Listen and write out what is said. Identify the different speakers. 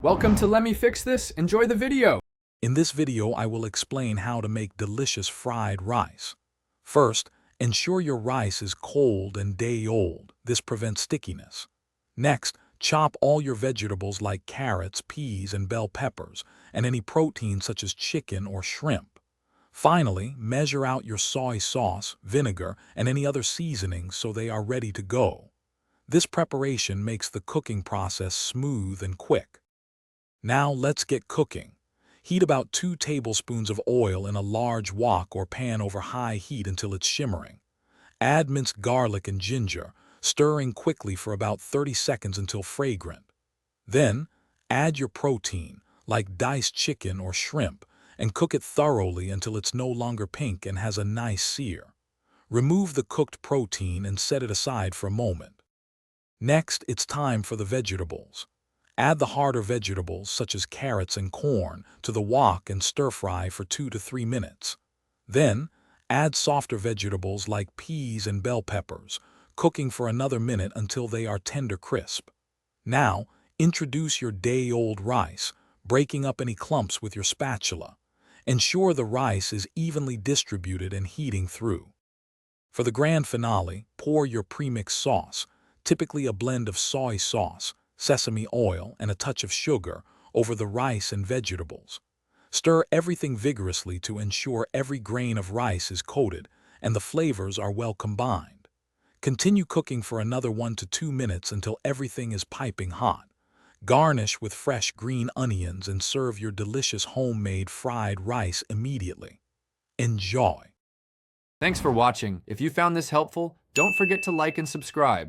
Speaker 1: Welcome to Let Me Fix This. Enjoy the video.
Speaker 2: In this video, I will explain how to make delicious fried rice. First, ensure your rice is cold and day-old. This prevents stickiness. Next, chop all your vegetables like carrots, peas, and bell peppers, and any protein such as chicken or shrimp. Finally, measure out your soy sauce, vinegar, and any other seasonings so they are ready to go. This preparation makes the cooking process smooth and quick. Now let's get cooking. Heat about 2 tablespoons of oil in a large wok or pan over high heat until it's shimmering. Add minced garlic and ginger, stirring quickly for about 30 seconds until fragrant. Then, add your protein, like diced chicken or shrimp, and cook it thoroughly until it's no longer pink and has a nice sear. Remove the cooked protein and set it aside for a moment. Next, it's time for the vegetables. Add the harder vegetables, such as carrots and corn, to the wok and stir-fry for 2 to 3 minutes. Then, add softer vegetables like peas and bell peppers, cooking for another minute until they are tender crisp. Now, introduce your day-old rice, breaking up any clumps with your spatula. Ensure the rice is evenly distributed and heating through. For the grand finale, pour your premixed sauce, typically a blend of soy sauce, sesame oil, and a touch of sugar, over the rice and vegetables. Stir everything vigorously to ensure every grain of rice is coated and the flavors are well combined. Continue cooking for another 1 to 2 minutes until everything is piping hot. Garnish with fresh green onions and serve your delicious homemade fried rice immediately. Enjoy!
Speaker 1: Thanks for watching. If you found this helpful, don't forget to like and subscribe.